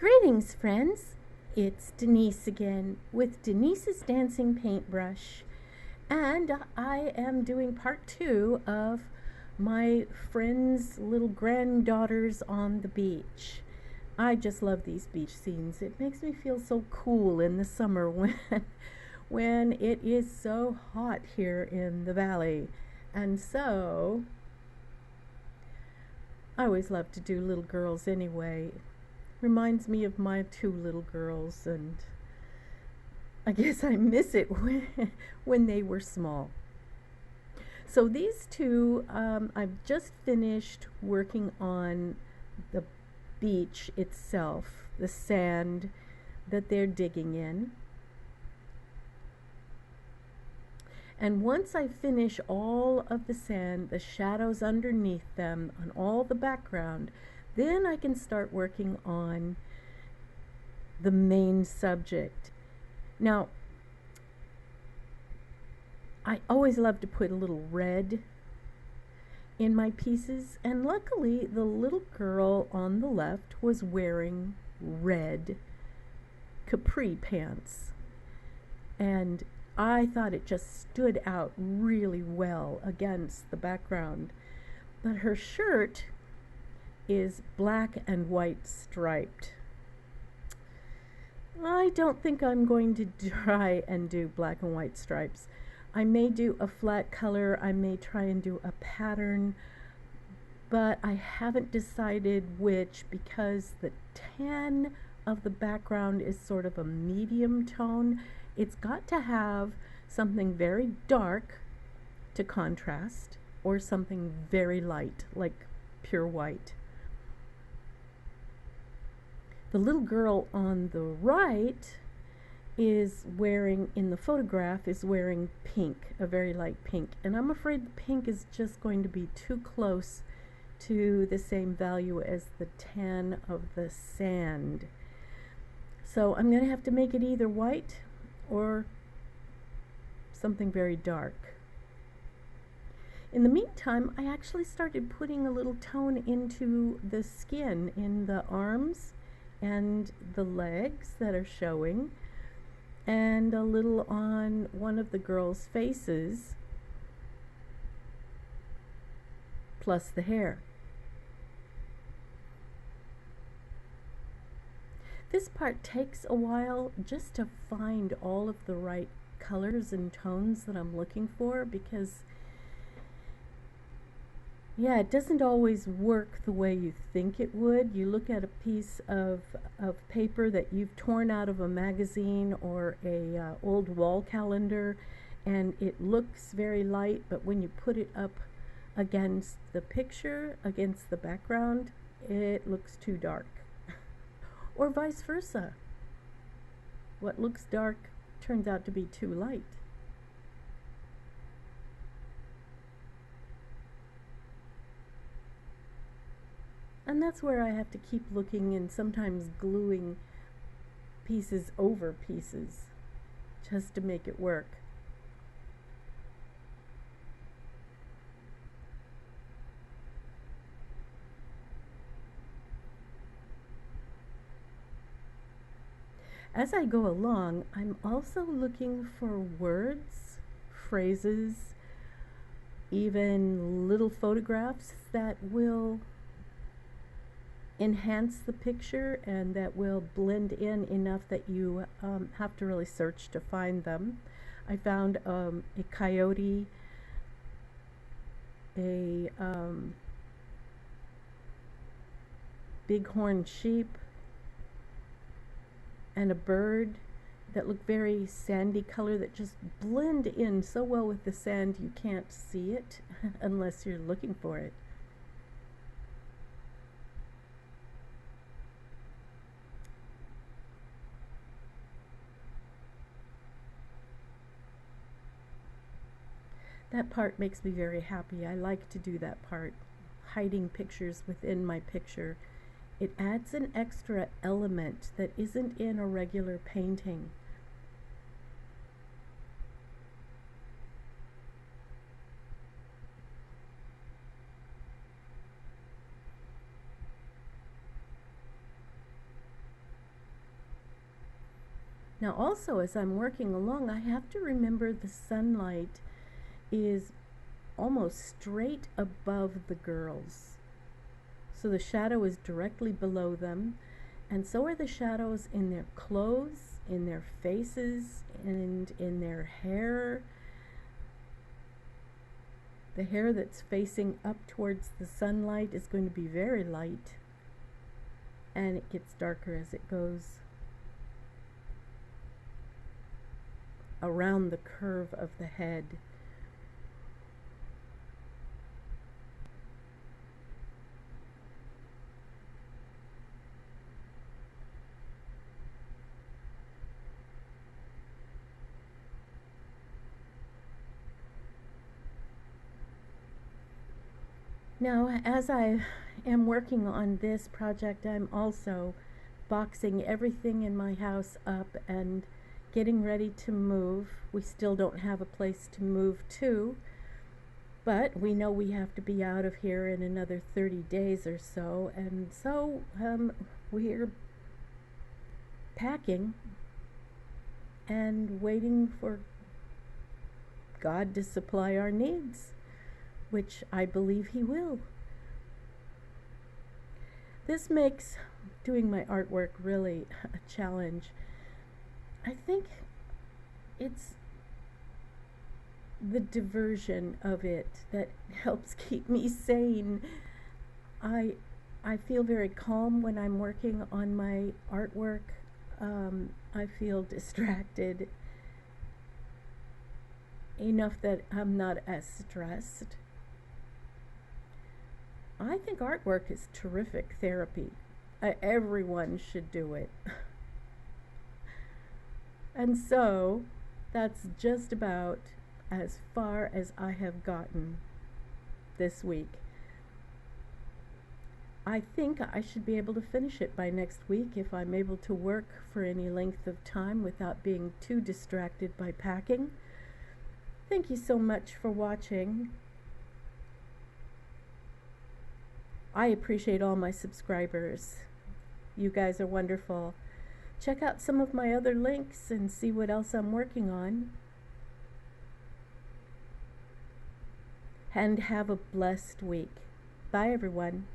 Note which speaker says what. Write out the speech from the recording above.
Speaker 1: Greetings, friends. It's Denise again with Denise's Dancing Paintbrush, and I am doing part 2 of my friend's little granddaughters on the beach. I just love these beach scenes. It makes me feel so cool in the summer when it is so hot here in the valley. And so I always love to do little girls anyway. Reminds me of my 2 little girls, and I guess I miss it when they were small. So these 2, I've just finished working on the beach itself, the sand that they're digging in. And once I finish all of the sand, the shadows underneath them, on all the background, then I can start working on the main subject. Now, I always love to put a little red in my pieces, and luckily the little girl on the left was wearing red capri pants, and I thought it just stood out really well against the background. But her shirt is black and white striped. I don't think I'm going to try and do black and white stripes. I may do a flat color, I may try and do a pattern, but I haven't decided which, because the tan of the background is sort of a medium tone. It's got to have something very dark to contrast, or something very light, like pure white. The little girl on the right is wearing, in the photograph, is wearing pink, a very light pink. And I'm afraid the pink is just going to be too close to the same value as the tan of the sand. So I'm going to have to make it either white or something very dark. In the meantime, I actually started putting a little tone into the skin, in the arms and the legs that are showing, and a little on one of the girls' faces, plus the hair. This part takes a while just to find all of the right colors and tones that I'm looking for, because yeah, it doesn't always work the way you think it would. You look at a piece of paper that you've torn out of a magazine or a old wall calendar, and it looks very light, but when you put it up against the picture, against the background, it looks too dark. Or vice versa. What looks dark turns out to be too light. And that's where I have to keep looking and sometimes gluing pieces over pieces just to make it work. As I go along, I'm also looking for words, phrases, even little photographs that will enhance the picture and that will blend in enough that you have to really search to find them. I found a coyote, a bighorn sheep, and a bird that look very sandy color that just blend in so well with the sand you can't see it unless you're looking for it. That part makes me very happy. I like to do that part, hiding pictures within my picture. It adds an extra element that isn't in a regular painting. Now also, as I'm working along, I have to remember the sunlight is almost straight above the girls. So the shadow is directly below them, and so are the shadows in their clothes, in their faces, and in their hair. The hair that's facing up towards the sunlight is going to be very light, and it gets darker as it goes around the curve of the head. Now, as I am working on this project, I'm also boxing everything in my house up and getting ready to move. We still don't have a place to move to, but we know we have to be out of here in another 30 days or so, and so we're packing and waiting for God to supply our needs, which I believe He will. This makes doing my artwork really a challenge. I think it's the diversion of it that helps keep me sane. I feel very calm when I'm working on my artwork. I feel distracted enough that I'm not as stressed. I think artwork is terrific therapy. Everyone should do it. And so that's just about as far as I have gotten this week. I think I should be able to finish it by next week if I'm able to work for any length of time without being too distracted by packing. Thank you so much for watching. I appreciate all my subscribers. You guys are wonderful. Check out some of my other links and see what else I'm working on. And have a blessed week. Bye, everyone.